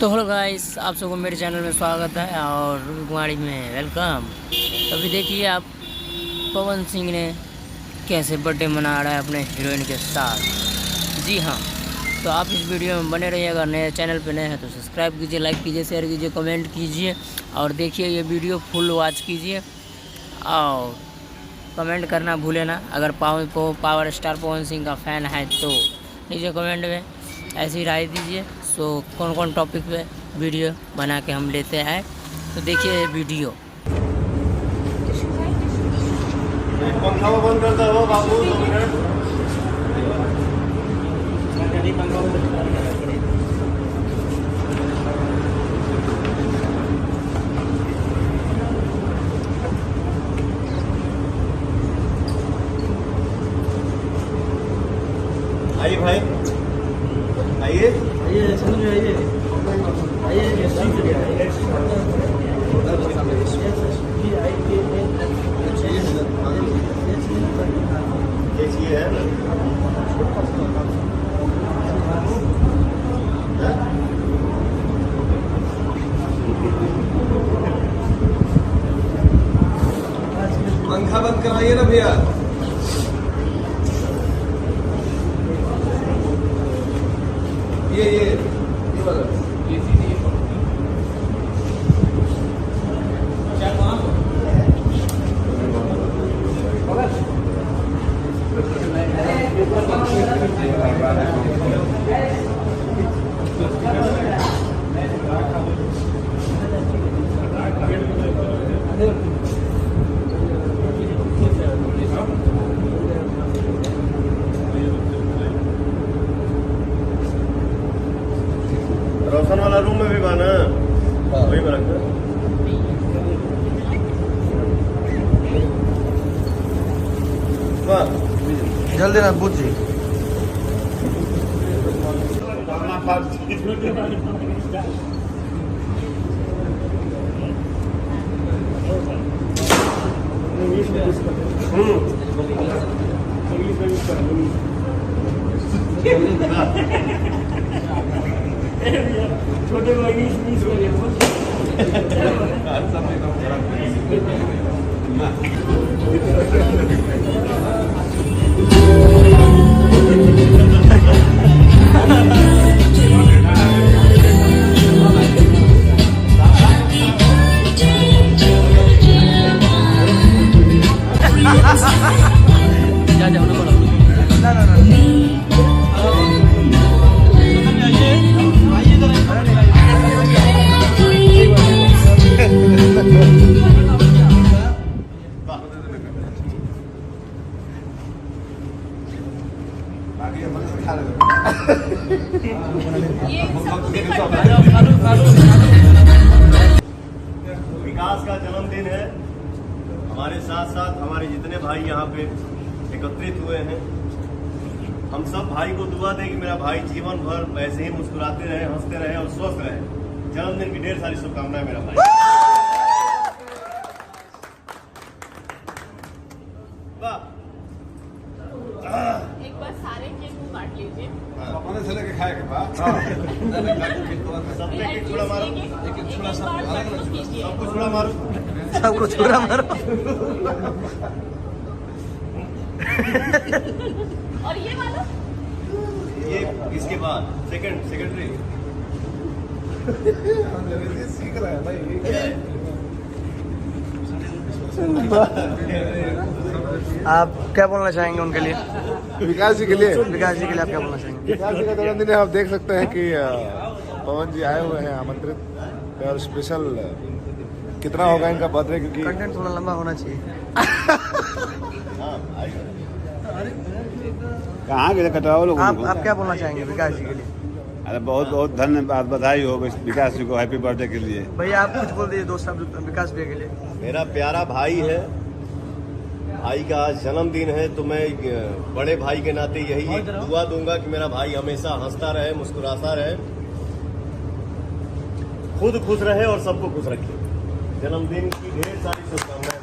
तो hello guys, आप सबको मेरे चैनल में स्वागत है और गुवाड़ी में वेलकम। तो अभी देखिए आप पवन सिंह ने कैसे बर्थडे मना रहा है अपने हीरोइन के साथ। जी हाँ, तो आप इस वीडियो में बने रहिए। अगर नए चैनल पे नए हैं तो सब्सक्राइब कीजिए, लाइक कीजिए, शेयर कीजिए, कमेंट कीजिए और देखिए ये वीडियो फुल वॉच कीजिए और कमेंट करना भूले ना। अगर पावर स्टार पवन सिंह का फ़ैन है तो नीचे कमेंट में ऐसी राय दीजिए। सो कौन कौन टॉपिक पे वीडियो बना के हम लेते हैं, तो देखिए ये वीडियो। पंखा बंद करता हो बाबू, 2 मिनट। आइए भाई, आइए आइए समझ में आइए ये चाहिए है पंखा बंद करवाइए ना भैया। ये वाला रोशन वाला रूम में भी बना, वही में रखना। जल्दी ना बुझ जी। छोटे भाई विकास का जन्मदिन है। हमारे साथ साथ हमारे जितने भाई यहाँ पे एकत्रित हुए हैं, हम सब भाई को दुआ दें कि मेरा भाई जीवन भर ऐसे ही मुस्कुराते रहे, हंसते रहे और स्वस्थ रहे। जन्मदिन की ढेर सारी शुभकामनाएं मेरा भाई। एक बार सारे केक को काट लीजिए। अपने से लेके खाए के बाद सबने केक छुड़ा मारो, सबको छुड़ा मारो, सबको छुरा मारो। और ये वाला ये इसके बाद सेकेंडरी सीख रहा है भाई। आप क्या बोलना चाहेंगे उनके लिए? विकास जी के लिए आप क्या बोलना चाहेंगे? विकास जी का जन्मदिन है। आप देख सकते हैं कि पवन जी आए हुए हैं आमंत्रित, और स्पेशल कितना होगा इनका बर्थडे, क्योंकि कंटेंट थोड़ा लंबा होना चाहिए। कहाँ गए कटवाओ लोग? आप क्या बोलना चाहेंगे विकास जी के लिए? अरे बहुत बहुत धन्यवाद, बधाई हो विकास जी को हैप्पी बर्थडे के लिए। भैया आप कुछ बोल दीजिए दोस्त विकास भैया के लिए। मेरा प्यारा भाई है, भाई का आज जन्मदिन है, तो मैं बड़े भाई के नाते यही एक दुआ दूंगा कि मेरा भाई हमेशा हंसता रहे, मुस्कुराता रहे, खुद खुश रहे और सबको खुश रखे। जन्मदिन की ढेर सारी शुभकामनाएं।